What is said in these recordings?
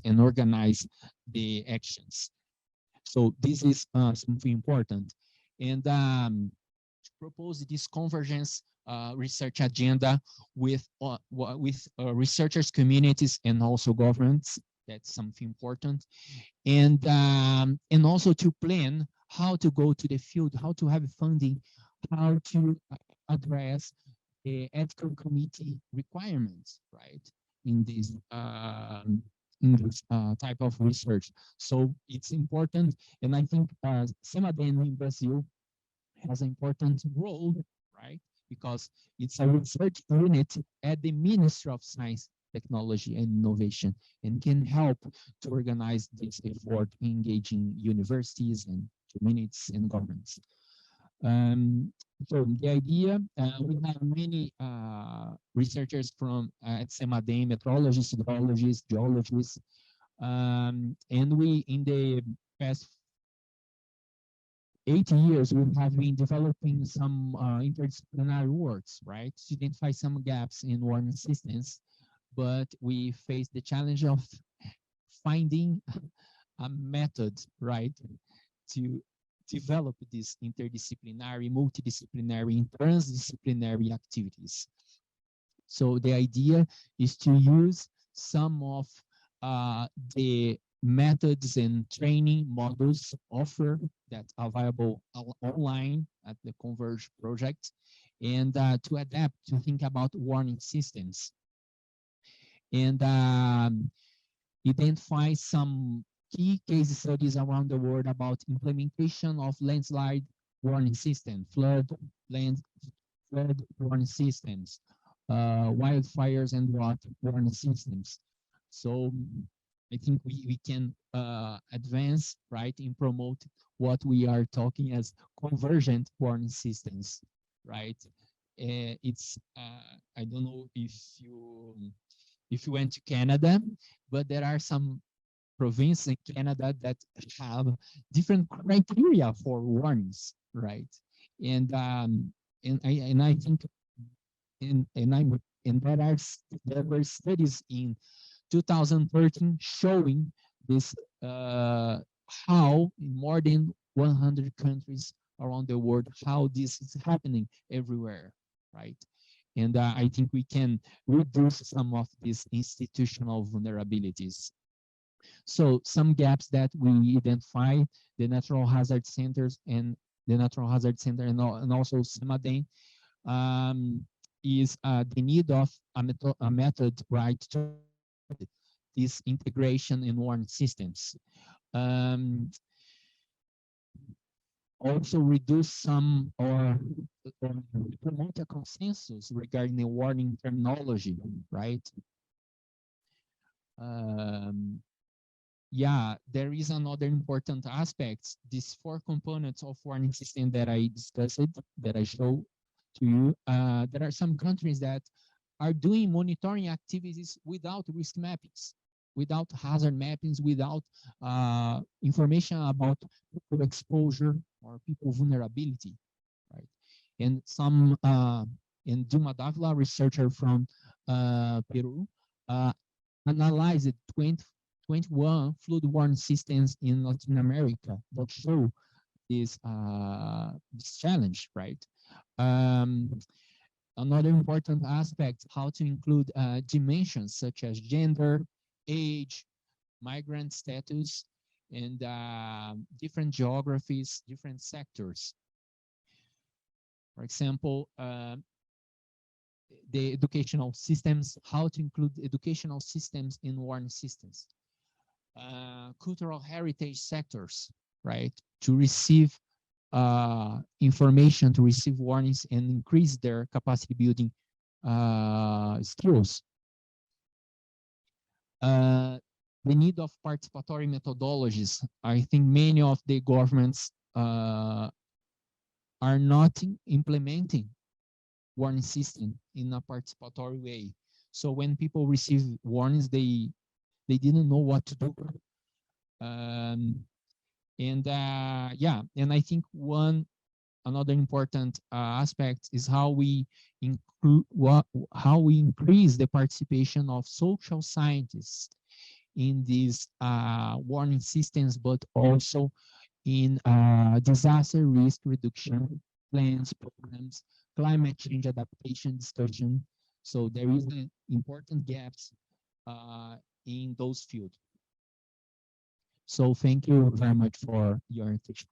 and organize the actions. So this is something important. And propose this convergence research agenda with researchers, communities, and also governments. That's something important. And also to plan how to go to the field, how to have funding, how to address the ethical committee requirements, right? In this type of research. So it's important, and I think Cemaden in Brazil has an important role, right? Because it's a research unit at the Ministry of Science, Technology, and Innovation, and can help to organize this effort, engaging universities and communities and governments. So the idea, we have many researchers from at Cemaden, meteorologists, hydrologists, geologists, and we, in the past 8 years, we have been developing some interdisciplinary works, right, to identify some gaps in warning systems, but we face the challenge of finding a method, right, to develop these interdisciplinary, multidisciplinary, and transdisciplinary activities. So the idea is to use some of the methods and training models offered that are available online at the Converge project, and to adapt, to think about warning systems, and identify some key case studies around the world about implementation of landslide warning system, flood warning systems, wildfires and drought warning systems. So I think we can advance, right, and promote what we are talking as convergent warning systems, right? It's I don't know if you went to Canada, but there are some provinces in Canada that have different criteria for warnings, right? And I think and there were studies in 2013 showing this how in more than 100 countries around the world, how this is happening everywhere, right? And I think we can reduce some of these institutional vulnerabilities. So some gaps that we identify, the natural hazard centers and the natural hazard center and also Cemaden, is the need of a method, right, to this integration in warning systems. Also reduce some or promote a consensus regarding the warning terminology, right? Yeah, there is another important aspect. These 4 components of warning system that I discussed, that I show to you. There are some countries that are doing monitoring activities without risk mappings, without hazard mappings, without information about people exposure or people vulnerability, right? And some, and Duma Davila, researcher from Peru, analyzed 21 flood warning systems in Latin America that show this challenge, right? Another important aspect, how to include dimensions such as gender, age, migrant status, and different geographies, different sectors. For example, the educational systems, how to include educational systems in warning systems. Cultural heritage sectors, right, to receive information, to receive warnings and increase their capacity building skills. The need of participatory methodologies. I think many of the governments are not implementing warning system in a participatory way. So when people receive warnings, they didn't know what to do. Yeah, and I think another important aspect is how we increase the participation of social scientists in these warning systems, but also in disaster risk reduction plans, programs, climate change adaptation discussion. So there is an important gaps in those fields. So thank you very much for your attention.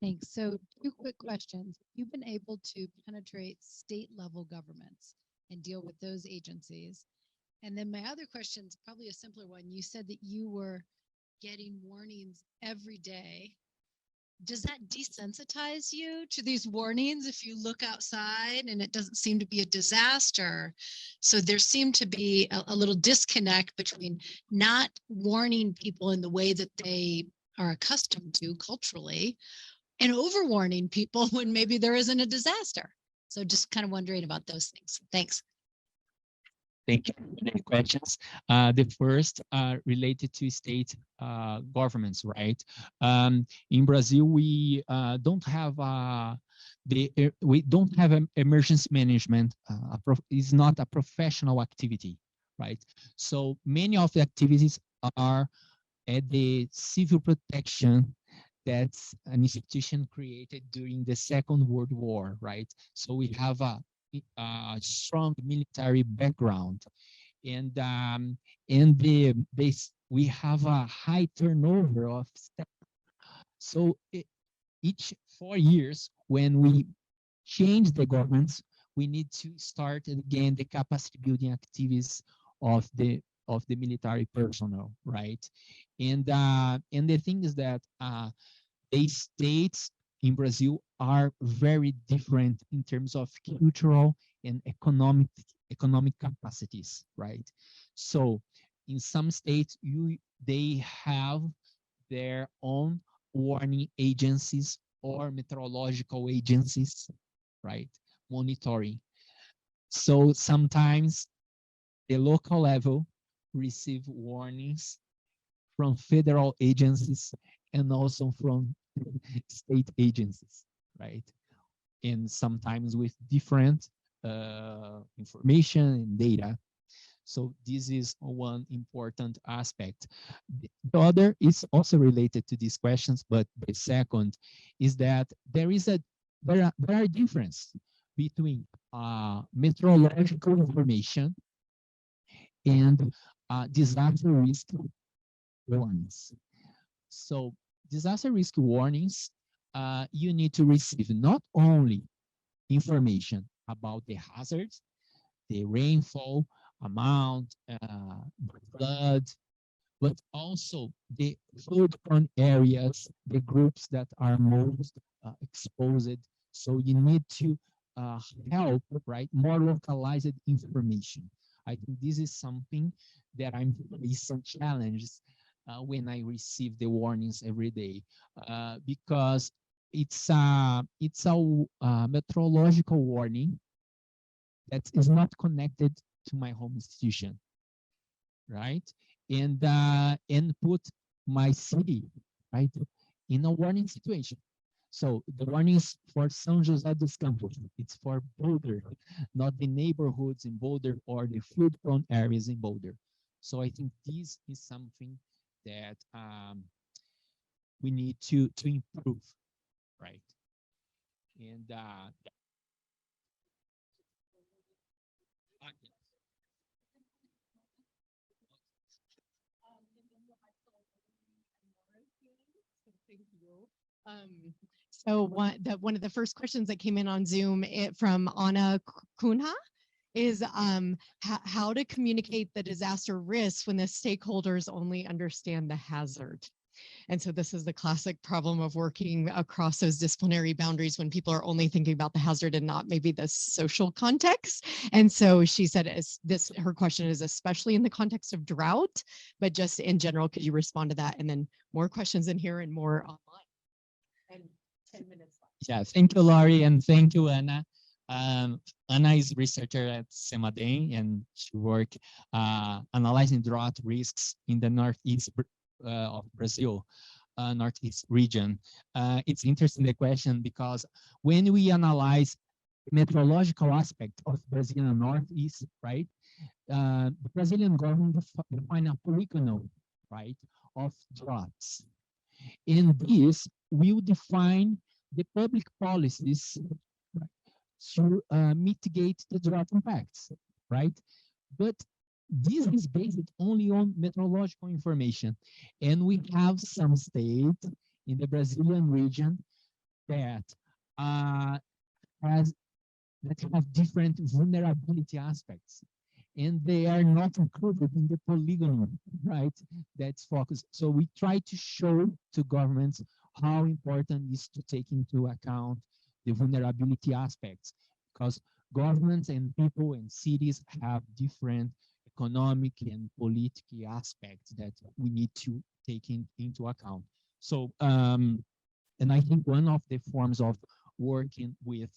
Thanks. So 2 quick questions. You've been able to penetrate state level governments and deal with those agencies. And then my other question is probably a simpler one. You said that you were getting warnings every day. Does that desensitize you to these warnings if you look outside and it doesn't seem to be a disaster? So there seemed to be a little disconnect between not warning people in the way that they are accustomed to culturally and overwarning people when maybe there isn't a disaster. So just kind of wondering about those things. Thanks. Thank you for the questions. The first related to state governments, right? In Brazil, we don't have we don't have emergency management. Is not a professional activity, right? So many of the activities are at the civil protection. That's an institution created during the Second World War, right? So we have a strong military background, and we have a high turnover of staff. So each 4 years, when we change the governments, we need to start again the capacity building activities of the military personnel, right? And the thing is that the states in Brazil are very different in terms of cultural and economic capacities, right? So in some states, they have their own warning agencies or meteorological agencies, right? Monitoring. So sometimes the local level receive warnings from federal agencies and also from state agencies, right? And sometimes with different information and data. So this is one important aspect. The other is also related to these questions, but the second is that there are difference between meteorological information and disaster risk warnings. So disaster risk warnings, you need to receive not only information about the hazards, the rainfall amount, flood, but also the flood-prone areas, the groups that are most exposed. So you need to help, right, more localized information. I think this is something that I'm facing challenges when I receive the warnings every day, because it's a meteorological warning that is not connected to my home institution, right? And put my city, right, in a warning situation. So the warning is for São José dos Campos. It's for Boulder, not the neighborhoods in Boulder or the flood-prone areas in Boulder. So I think this is something that we need to improve, right? And Thank you. So one of the first questions that came in on Zoom from Anna Kunha is how to communicate the disaster risks when the stakeholders only understand the hazard. And so this is the classic problem of working across those disciplinary boundaries when people are only thinking about the hazard and not maybe the social context. And so she said, her question is especially in the context of drought, but just in general, could you respond to that? And then more questions in here and more online. And 10 minutes left. yeah, thank you, Laurie, and thank you, Anna. Anna is a researcher at Cemaden, and she worked analyzing drought risks in the northeast of Brazil. Northeast region. It's interesting, the question, because when we analyze the meteorological aspect of Brazilian Northeast, right, the Brazilian government define a polygonal, right, of droughts. And this will define the public policies to mitigate the drought impacts, right? But this is based only on meteorological information. And we have some states in the Brazilian region that uh, has that have different vulnerability aspects, and they are not included in the polygon, right? That's focused. So we try to show to governments how important is to take into account the vulnerability aspects, because governments and people and cities have different economic and political aspects that we need to take into account. So, and I think one of the forms of working with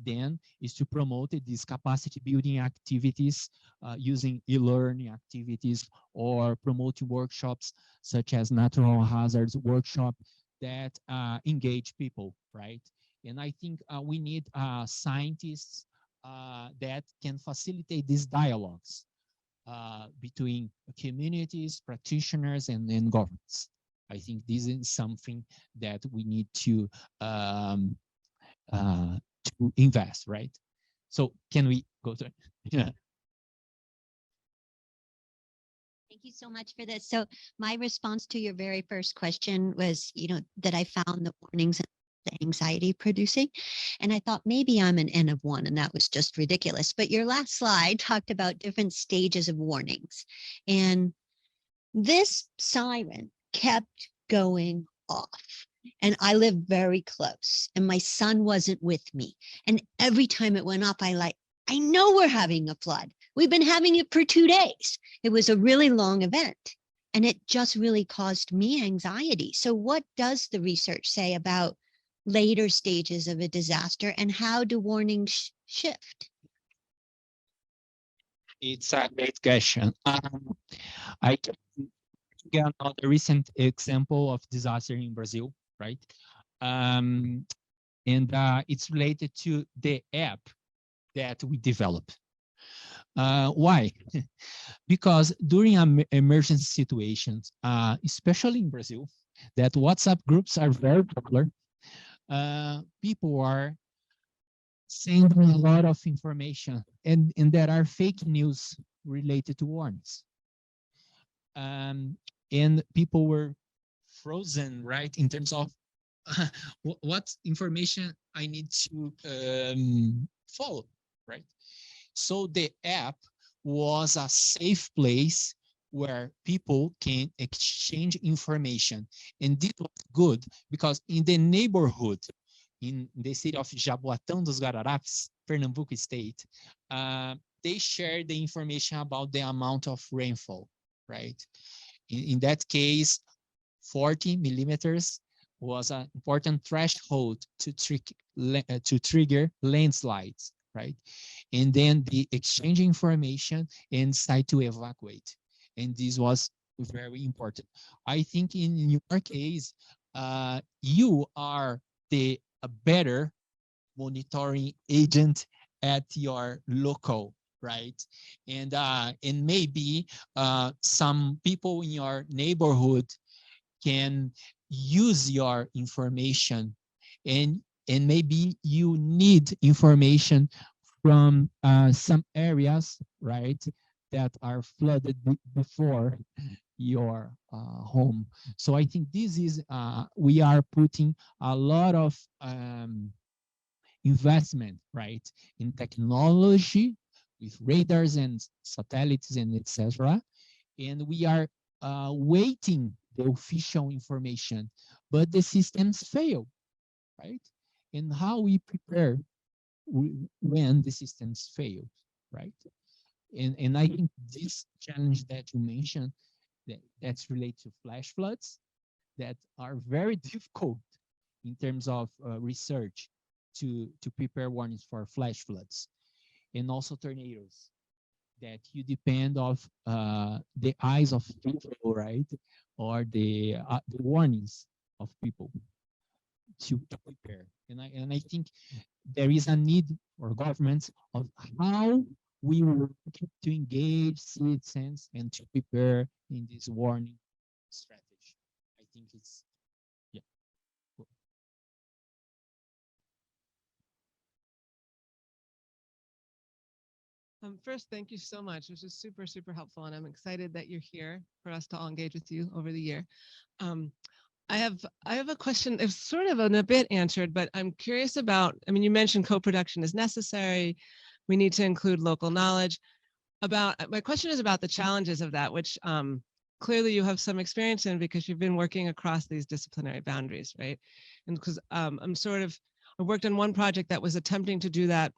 them is to promote these capacity building activities using e-learning activities, or promoting workshops such as natural hazards workshop that engage people, right? And I think we need scientists that can facilitate these dialogues between communities, practitioners, and governments. I think this is something that we need um, to invest, right? So can we go to? Yeah. Thank you so much for this. So my response to your very first question was, that I found the warnings and the anxiety producing. And I thought maybe I'm an N of one, and that was just ridiculous. But your last slide talked about different stages of warnings. And this siren kept going off. And I live very close, and my son wasn't with me. And every time it went off, I know we're having a flood. We've been having it for 2 days. It was a really long event, and it just really caused me anxiety. So what does the research say about later stages of a disaster, and how do warnings shift? It's a great question. I can get another recent example of disaster in Brazil, right? And it's related to the app that we developed. Why? Because during emergency situations, especially in Brazil, that WhatsApp groups are very popular. People are sending a lot of information, and there are fake news related to warnings. And people were frozen, right, in terms of what information I need to follow, right? So the app was a safe place where people can exchange information. And this was good because in the neighborhood, in the city of Jaboatão dos Guararapes, Pernambuco state, they share the information about the amount of rainfall, right? In that case, 40 millimeters was an important threshold to trigger landslides, right? And then the exchange information and decide to evacuate. And this was very important. I think in your case, you are the better monitoring agent at your local, right? And maybe some people in your neighborhood can use your information, and maybe you need information from some areas, right, that are flooded before your home. So I think this is, we are putting a lot of investment, right, in technology with radars and satellites and etc. And we are waiting the official information, but the systems fail, right? And how we prepare when the systems fail, right? And I think this challenge that you mentioned, that's related to flash floods, that are very difficult in terms of research to prepare warnings for flash floods, and also tornadoes, that you depend of the eyes of people, right? or the warnings of people to prepare. And I think there is a need for governments of how we work to engage citizens and to prepare in this warning strategy. I think it's, yeah. First, thank you so much. This is super, super helpful, and I'm excited that you're here for us to all engage with you over the year. Um, I have a question. It's sort of a bit answered, but I'm curious about. I mean, you mentioned co-production is necessary. We need to include local knowledge. My question is about the challenges of that, which clearly you have some experience in because you've been working across these disciplinary boundaries, right? And because I worked on one project that was attempting to do that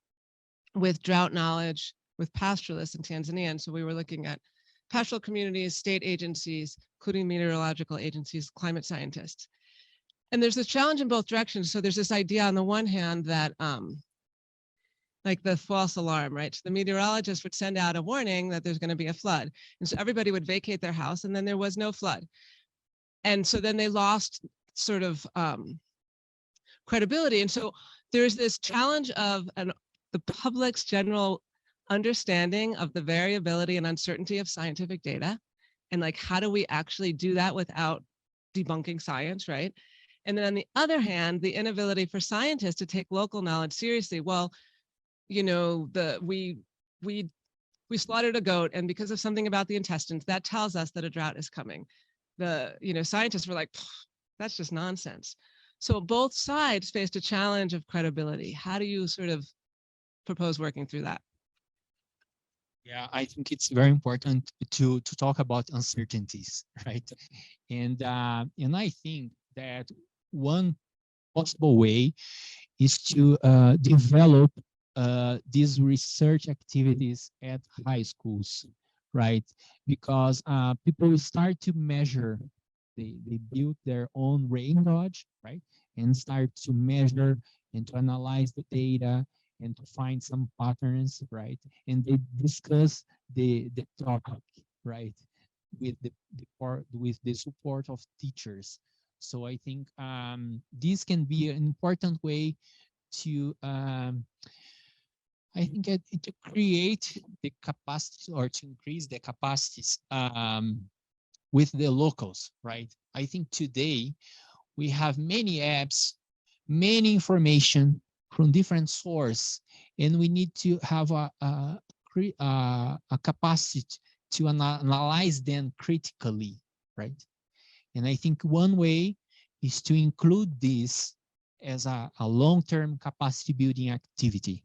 with drought knowledge with pastoralists in Tanzania. And so we were looking at pastoral communities, state agencies, including meteorological agencies, climate scientists. And there's this challenge in both directions. So there's this idea on the one hand that like the false alarm, right? So the meteorologist would send out a warning that there's going to be a flood. And so everybody would vacate their house and then there was no flood. And so then they lost sort of credibility. And so there's this challenge of the public's general understanding of the variability and uncertainty of scientific data. And like, how do we actually do that without debunking science, right? And then on the other hand, the inability for scientists to take local knowledge seriously. Well, you know, we slaughtered a goat, and because of something about the intestines, that tells us that a drought is coming. Scientists were like, that's just nonsense. So both sides faced a challenge of credibility. How do you sort of propose working through that? Yeah, I think it's very important to talk about uncertainties, right? And I think that one possible way is to develop these research activities at high schools, right? Because people start to measure, they build their own rain gauge, right? And start to measure and to analyze the data and to find some patterns, right? And they discuss the topic, right? With with the support of teachers. So I think this can be an important way to I think to create the capacity or to increase the capacities with the locals, right? I think today we have many apps, many information from different sources, and we need to have a capacity to analyze them critically, right? And I think one way is to include this as a long-term capacity building activity.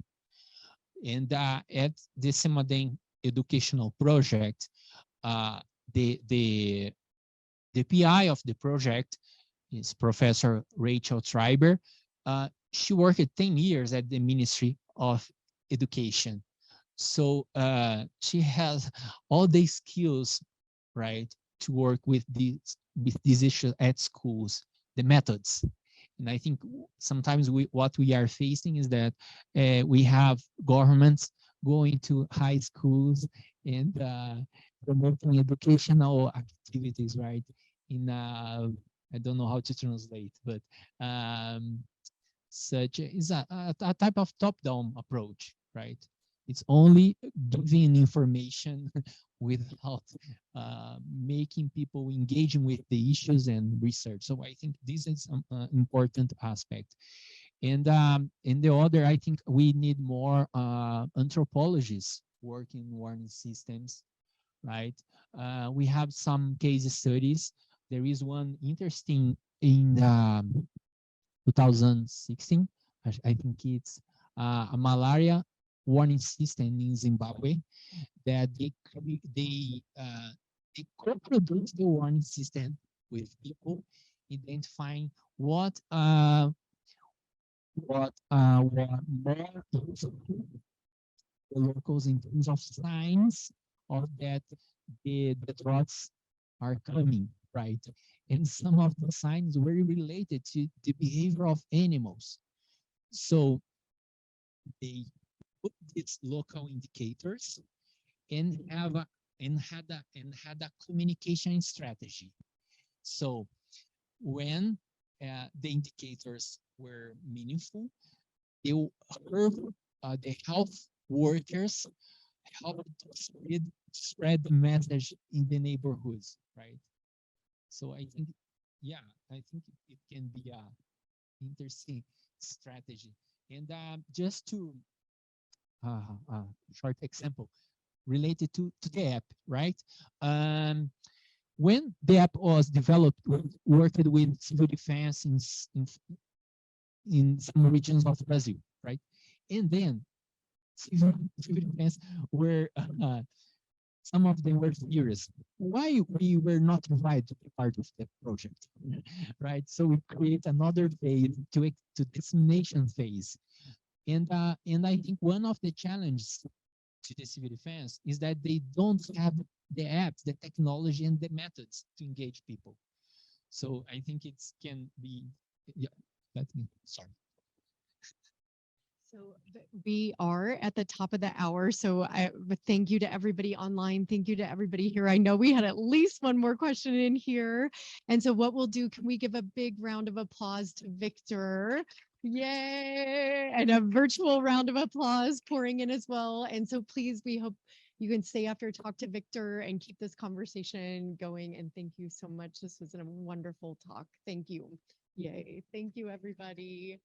And at the Cemaden educational project, uh, the, the, the PI of the project is Professor Rachel Treiber. She worked 10 years at the Ministry of Education. So she has all the skills, right, to work with these issues at schools, the methods. And I think sometimes what we are facing is that we have governments going to high schools and promoting educational activities, right? I don't know how to translate, but such is a type of top-down approach, right? It's only giving information without making people engaging with the issues and research. So I think this is an important aspect. And in the other, I think we need more anthropologists working in warning systems, right? We have some case studies. There is one interesting in 2016. I think it's a malaria warning system in Zimbabwe that they co-produce the warning system with people, identifying what more the locals in terms of signs of that the droughts are coming, right? And some of the signs were related to the behavior of animals. So they put these local indicators and had a communication strategy. So when the indicators were meaningful, they help the health workers help to spread the message in the neighborhoods, right? So I think, yeah, I think it can be a interesting strategy. And just to short example related to the app, right? When the app was developed, we worked with civil defense in some regions of Brazil, right? And then civil defense were some of them were furious. Why we were not invited to be part of the project, right? So we create another phase to dissemination phase, and I think one of the challenges to the civil defense is that they don't have the apps, the technology, and the methods to engage people. So I think it can be, yeah. Sorry. So we are at the top of the hour. So thank you to everybody online. Thank you to everybody here. I know we had at least one more question in here. And so what we'll do, can we give a big round of applause to Victor? Yay! And a virtual round of applause pouring in as well. And so please, we hope you can stay after, talk to Victor, and keep this conversation going. And thank you so much. This was a wonderful talk. Thank you. Yay. Thank you, everybody.